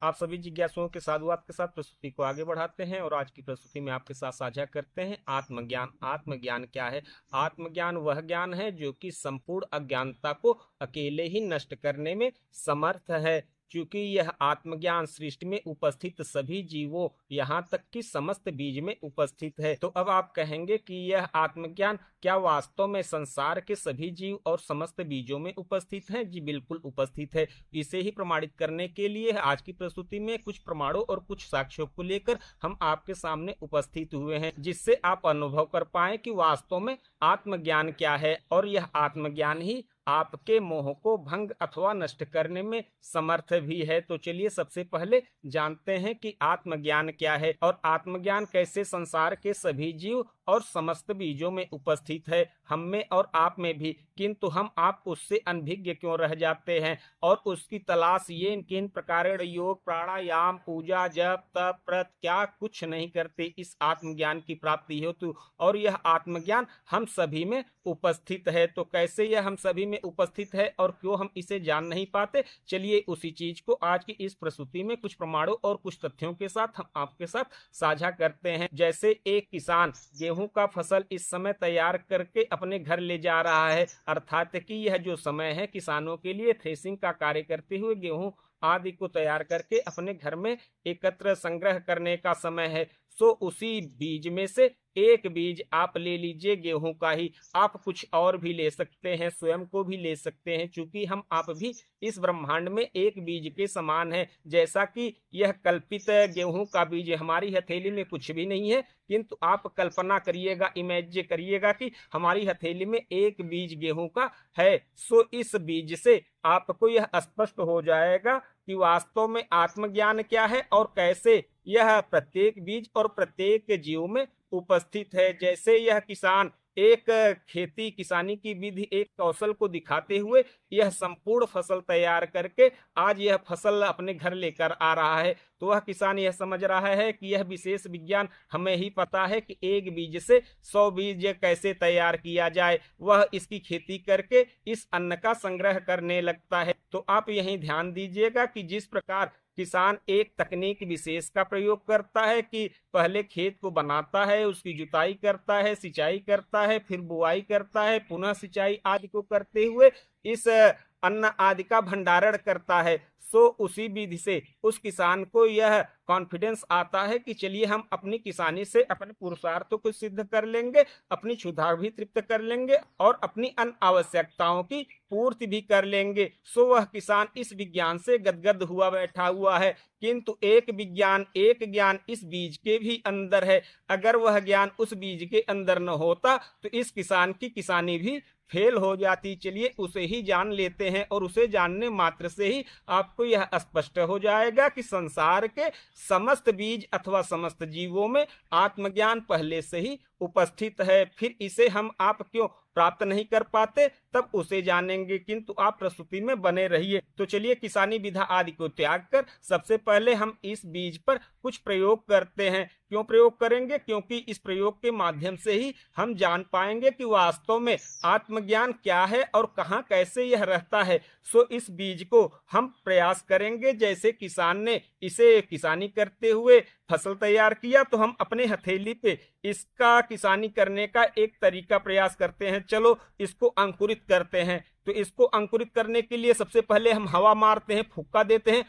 आप सभी जिज्ञासुओं के साधुवाद के साथ प्रस्तुति को आगे बढ़ाते हैं और आज की प्रस्तुति में आपके साथ साझा करते हैं आत्मज्ञान। आत्मज्ञान क्या है? आत्मज्ञान वह ज्ञान है जो कि संपूर्ण अज्ञानता को अकेले ही नष्ट करने में समर्थ है। क्योंकि यह आत्मज्ञान सृष्टि में उपस्थित सभी जीवों यहाँ तक कि समस्त बीज में उपस्थित है। तो अब आप कहेंगे कि यह आत्मज्ञान क्या वास्तव में संसार के सभी जीव और समस्त बीजों में उपस्थित है? जी बिल्कुल उपस्थित है। इसे ही प्रमाणित करने के लिए आज की प्रस्तुति में कुछ प्रमाणों और कुछ साक्ष्यों को लेकर हम आपके सामने उपस्थित हुए हैं, जिससे आप अनुभव कर पाए कि वास्तव में आत्मज्ञान क्या है। और यह आत्मज्ञान ही आपके मोह को भंग अथवा नष्ट करने में समर्थ भी है। तो चलिए सबसे पहले जानते हैं कि आत्मज्ञान क्या है और आत्मज्ञान कैसे संसार के सभी जीव और समस्त बीजों में उपस्थित है, हम में और आप में भी। किंतु हम आप उससे अनभिज्ञ क्यों रह जाते हैं और उसकी तलाश ये किन प्रकार योग प्राणायाम पूजा जप तप व्रत क्या कुछ नहीं करते इस आत्मज्ञान की प्राप्ति हेतु। और यह आत्मज्ञान हम सभी में उपस्थित है। तो कैसे यह हम सभी में उपस्थित है और क्यों हम इसे जान नहीं पाते, चलिए उसी चीज को आज की इस प्रस्तुति में कुछ प्रमाणों और कुछ तथ्यों के साथ हम आपके साथ साझा करते हैं। जैसे एक किसान गेहूं का फसल इस समय तैयार करके अपने घर ले जा रहा है, अर्थात कि यह जो समय है किसानों के लिए थ्रेसिंग का कार्य करते हुए गेहूं आदि को तैयार करके अपने घर में एकत्र संग्रह करने का समय है। सो उसी बीज में से एक बीज आप ले लीजिए गेहूं का ही, आप कुछ और भी ले सकते हैं, स्वयं को भी ले सकते हैं, क्योंकि हम आप भी इस ब्रह्मांड में एक बीज के समान है। जैसा कि यह कल्पित गेहूं का बीज हमारी हथेली में कुछ भी नहीं है, किंतु आप कल्पना करिएगा, इमेजिन करिएगा कि हमारी हथेली में एक बीज गेहूं का है। सो इस बीज से आपको यह स्पष्ट हो जाएगा कि वास्तव में आत्मज्ञान क्या है और कैसे यह प्रत्येक बीज और प्रत्येक जीव में उपस्थित है। जैसे यह किसान एक खेती किसानी की विधि एक कौशल को दिखाते हुए यह संपूर्ण फसल तैयार करके आज यह फसल अपने घर लेकर आ रहा है, तो वह किसान यह समझ रहा है कि यह विशेष विज्ञान हमें ही पता है कि एक बीज से 100 बीज कैसे तैयार किया जाए। वह इसकी खेती करके इस अन्न का संग्रह करने लगता है। तो आप यही ध्यान दीजिएगा कि जिस प्रकार किसान एक तकनीक विशेष का प्रयोग करता है कि पहले खेत को बनाता है, उसकी जुताई करता है, सिंचाई करता है, फिर बुआई करता है, पुनः सिंचाई आदि को करते हुए इस अन्न आदि का भंडारण करता है। सो उसी विधि से उस किसान को यह कॉन्फिडेंस आता है कि चलिए हम अपनी किसानी से अपने पुरुषार्थों को सिद्ध कर लेंगे, अपनी क्षुधा भी तृप्त कर लेंगे और अपनी अन्य आवश्यकताओं की पूर्ति भी कर लेंगे। सो वह किसान इस विज्ञान से गदगद हुआ बैठा हुआ है। किंतु एक विज्ञान एक ज्ञान इस बीज के भी अंदर है। अगर वह ज्ञान उस बीज के अंदर न होता तो इस किसान की किसानी भी फेल हो जाती। चलिए उसे ही जान लेते हैं और उसे जानने मात्र से ही आपको यह स्पष्ट हो जाएगा कि संसार के समस्त बीज अथवा समस्त जीवों में आत्मज्ञान पहले से ही उपस्थित है। फिर इसे हम आप क्यों प्राप्त नहीं कर पाते, तब उसे जानेंगे, किंतु आप प्रस्तुति में बने रहिए। तो चलिए किसानी विधा आदि को त्याग कर सबसे पहले हम इस बीज पर कुछ प्रयोग करते हैं। क्यों प्रयोग करेंगे? क्योंकि इस प्रयोग के माध्यम से ही हम जान पाएंगे कि वास्तव में आत्मज्ञान क्या है और कहाँ कैसे यह रहता है। सो इस बीज को हम प्रयास करेंगे, जैसे किसान ने इसे किसानी करते हुए फसल तैयार किया, तो हम अपने हथेली पे इसका किसानी करने का एक तरीका प्रयास करते हैं। चलो इसको अंकुरित करते हैं। तो इसको अंकुरित करने के लिए सबसे पहले हम हवा मारते हैं, फूंका देते हैं।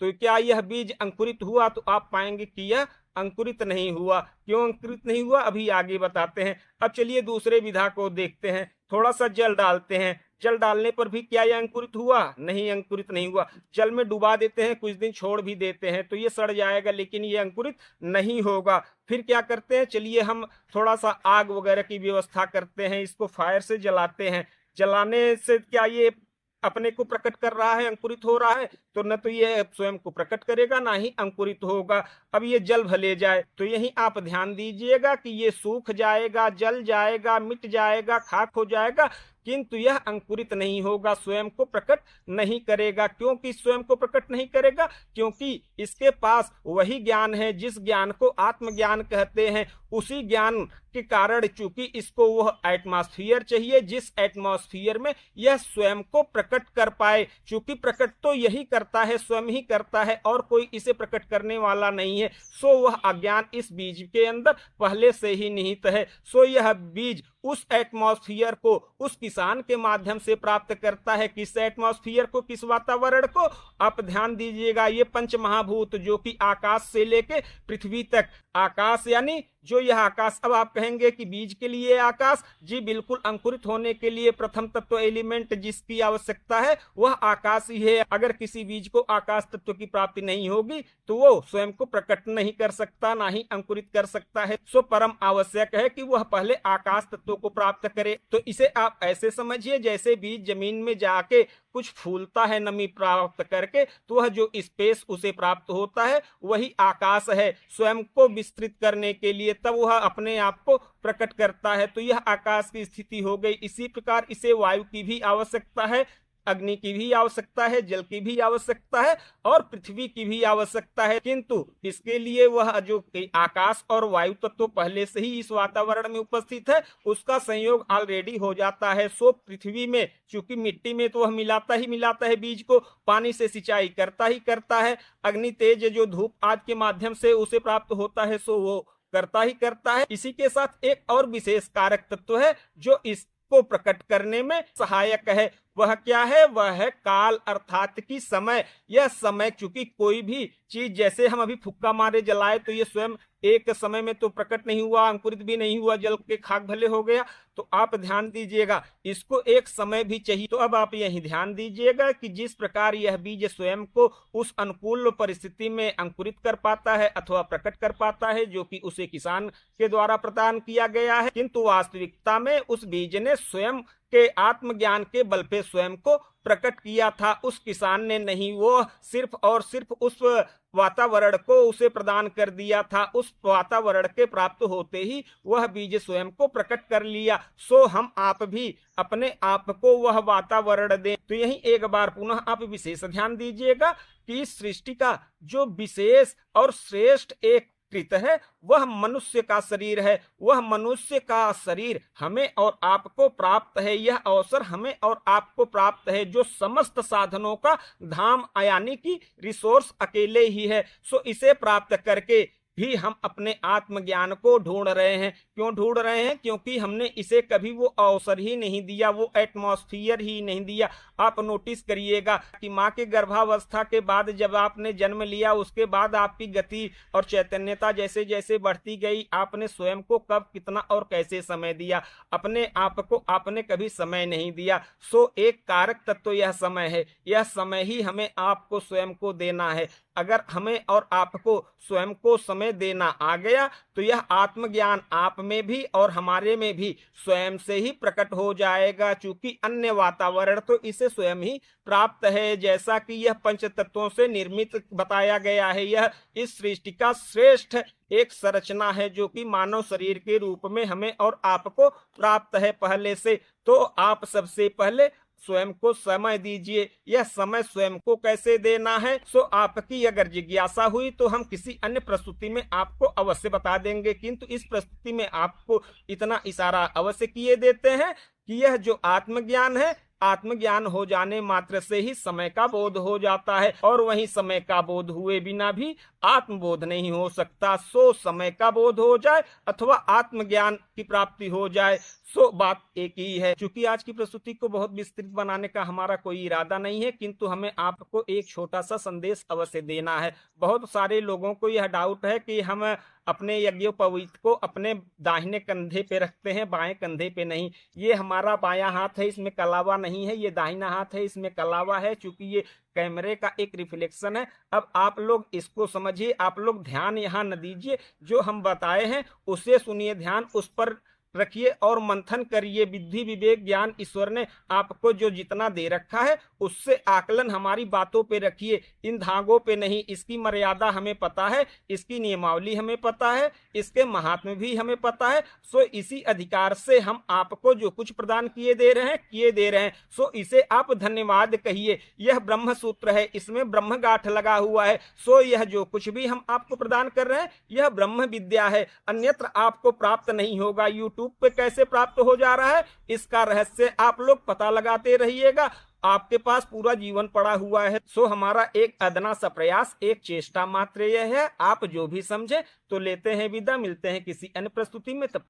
तो क्या यह बीज अंकुरित हुआ? तो आप पाएंगे कि यह अंकुरित नहीं हुआ। क्यों अंकुरित नहीं हुआ, अभी आगे बताते हैं। अब चलिए दूसरे विधा को देखते हैं। थोड़ा सा जल डालते हैं, जल डालने पर भी क्या यह अंकुरित हुआ? नहीं, अंकुरित नहीं हुआ। जल में डुबा देते हैं, कुछ दिन छोड़ भी देते हैं तो ये सड़ जाएगा, लेकिन ये अंकुरित नहीं होगा। फिर क्या करते हैं? चलिए हम थोड़ा सा आग वगैरह की व्यवस्था करते हैं, इसको फायर से जलाते हैं। जलाने से क्या ये अपने को प्रकट कर रहा है, अंकुरित हो रहा है? तो न तो ये स्वयं को प्रकट करेगा, ना ही अंकुरित होगा। अब ये जल भले जाए, तो यही आप ध्यान दीजिएगा कि ये सूख जाएगा, जल जाएगा, मिट जाएगा, खाक हो जाएगा, किंतु यह अंकुरित नहीं होगा, स्वयं को प्रकट नहीं करेगा। क्योंकि स्वयं को प्रकट नहीं करेगा? क्योंकि इसके पास वही ज्ञान है जिस ज्ञान को आत्मज्ञान कहते हैं। उसी ज्ञान के कारण चूंकि इसको वह एटमॉस्फियर चाहिए जिस एटमॉस्फियर में यह स्वयं को प्रकट कर पाए। चूंकि प्रकट तो यही करता है, स्वयं ही करता है, और कोई इसे प्रकट करने वाला नहीं है, सो वह अज्ञान इस बीज के अंदर पहले से ही निहित है। सो यह बीज उस एटमॉस्फियर को उस किसान के माध्यम से प्राप्त करता है। किस एटमॉस्फियर को, किस वातावरण को? आप ध्यान दीजिएगा, ये पंच महाभूत जो कि आकाश से लेके पृथ्वी तक, आकाश यानी जो यह आकाश, अब आप कहेंगे कि बीज के लिए आकाश, जी बिल्कुल, अंकुरित होने के लिए प्रथम तत्व एलिमेंट जिसकी आवश्यकता है वह आकाश ही है। अगर किसी बीज को आकाश तत्व की प्राप्ति नहीं होगी तो वो स्वयं को प्रकट नहीं कर सकता, ना ही अंकुरित कर सकता है। सो परम आवश्यक है कि वह पहले आकाश तत्व को प्राप्त करे। तो इसे आप ऐसे समझिए जैसे बीज जमीन में जाके कुछ फूलता है नमी प्राप्त करके, तो वह जो स्पेस उसे प्राप्त होता है वही आकाश है स्वयं को विस्तृत करने के लिए, तब वह अपने आप को प्रकट करता है। तो यह आकाश की स्थिति हो गई। इसी प्रकार इसे वायु की भी आवश्यकता है, अग्नि की भी आवश्यकता है, जल की भी आवश्यकता है और पृथ्वी की भी आवश्यकता है। किंतु इसके लिए वह जो आकाश और वायु तत्व पहले से ही इस वातावरण में उपस्थित है, उसका संयोग ऑलरेडी हो जाता है। सो पृथ्वी में चूंकि मिट्टी में तो वह मिलाता ही मिलाता है बीज को, पानी से सिंचाई करता ही करता है, अग्नि तेज जो धूप आदि के माध्यम से उसे प्राप्त होता है, सो वो करता ही करता है। इसी के साथ एक और विशेष कारक तत्व है जो इसको प्रकट करने में सहायक है। वह क्या है? वह है काल, अर्थात कि समय। यह समय, चूंकि कोई भी चीज जैसे हम अभी फुक्का मारे जलाए तो ये स्वयं एक समय में तो प्रकट नहीं हुआ, अंकुरित भी नहीं हुआ, जल के खाक भले हो गया। तो आप ध्यान दीजिएगा, इसको एक समय भी चाहिए। तो अब आप यही ध्यान दीजिएगा कि जिस प्रकार यह बीज स्वयं को उस अनुकूल परिस्थिति में अंकुरित कर पाता है अथवा प्रकट कर पाता है जो कि उसे किसान के द्वारा प्रदान किया गया है, किंतु वास्तविकता में उस बीज ने स्वयं के आत्मज्ञान के बल पे स्वयं को प्रकट किया था, उस किसान ने नहीं। वो सिर्फ और सिर्फ उस वातावरण को उसे प्रदान कर दिया था, उस वातावरण के प्राप्त होते ही वह बीज स्वयं को प्रकट कर लिया। सो हम आप भी अपने आप को वह वातावरण दें। तो यही एक बार पुनः आप विशेष ध्यान दीजिएगा कि इस सृष्टि का जो विशेष और श्रेष्ठ एक कृत है वह मनुष्य का शरीर है। वह मनुष्य का शरीर हमें और आपको प्राप्त है, यह अवसर हमें और आपको प्राप्त है जो समस्त साधनों का धाम यानी कि रिसोर्स अकेले ही है। सो इसे प्राप्त करके भी हम अपने आत्मज्ञान को ढूंढ रहे हैं। क्यों ढूंढ रहे हैं? क्योंकि हमने इसे कभी वो अवसर ही नहीं दिया, वो एटमॉस्फियर ही नहीं दिया। आप नोटिस करिएगा कि माँ के गर्भावस्था के बाद जब आपने जन्म लिया उसके बाद आपकी गति और चैतन्यता जैसे जैसे बढ़ती गई, आपने स्वयं को कब, कितना और कैसे समय दिया? अपने आप को आपने कभी समय नहीं दिया। सो एक कारक तत्व यह समय है। यह समय ही हमें आपको स्वयं को देना है। अगर हमें और आपको स्वयं को समय देना आ गया तो यह आत्मज्ञान आप में भी और हमारे में भी स्वयं से ही प्रकट हो जाएगा, चूंकि अन्य वातावरण तो इसे स्वयं ही प्राप्त है। जैसा कि यह पंच तत्वों से निर्मित बताया गया है, यह इस सृष्टि का श्रेष्ठ एक संरचना है जो कि मानव शरीर के रूप में हमें और आपको प्राप्त है पहले से। तो आप सबसे पहले स्वयं को समय दीजिए। यह समय स्वयं को कैसे देना है, सो आपकी अगर जिज्ञासा हुई तो हम किसी अन्य प्रस्तुति में आपको अवश्य बता देंगे, किंतु इस प्रस्तुति में आपको इतना इशारा अवश्य किए देते हैं कि यह जो आत्मज्ञान है, आत्मज्ञान हो जाने मात्र से ही समय का बोध हो जाता है, और वहीं समय का बोध हुए बिना भी आत्मबोध नहीं हो सकता। सो समय का बोध हो जाए अथवा आत्मज्ञान की प्राप्ति हो जाए, सो बात एक ही है। चूंकि आज की प्रस्तुति को बहुत विस्तृत बनाने का हमारा कोई इरादा नहीं है, किंतु हमें आपको एक छोटा सा संदेश अवश्य देना है। बहुत सारे लोगों को यह डाउट है कि हम अपने यज्ञोपवीत को अपने दाहिने कंधे पे रखते हैं, बाएं कंधे पे नहीं। ये हमारा बायां हाथ है, इसमें कलावा नहीं है। ये दाहिना हाथ है, इसमें कलावा है, चूंकि ये कैमरे का एक रिफ्लेक्शन है। अब आप लोग इसको समझिए, आप लोग ध्यान यहाँ न दीजिए, जो हम बताए हैं उसे सुनिए, ध्यान उस पर रखिए और मंथन करिए। बुद्धि विवेक ज्ञान ईश्वर ने आपको जो जितना दे रखा है उससे आकलन हमारी बातों पे रखिए, इन धागों पे नहीं। इसकी मर्यादा हमें पता है, इसकी नियमावली हमें पता है, इसके महात्म्य भी हमें पता है। सो इसी अधिकार से हम आपको जो कुछ प्रदान किए दे रहे हैं, सो इसे आप धन्यवाद कहिए। यह ब्रह्म सूत्र है, इसमें ब्रह्म गाठ लगा हुआ है। सो यह जो कुछ भी हम आपको प्रदान कर रहे हैं यह ब्रह्म विद्या है, अन्यत्र आपको प्राप्त नहीं होगा। यूट्यूब पे कैसे प्राप्त हो जा रहा है इसका रहस्य आप लोग पता लगाते रहिएगा। आपके पास पूरा जीवन पड़ा हुआ है। सो हमारा एक अदना सा प्रयास, एक चेष्टा मात्र यह है। आप जो भी समझे तो लेते हैं विदा, मिलते हैं किसी अन्य प्रस्तुति में। तब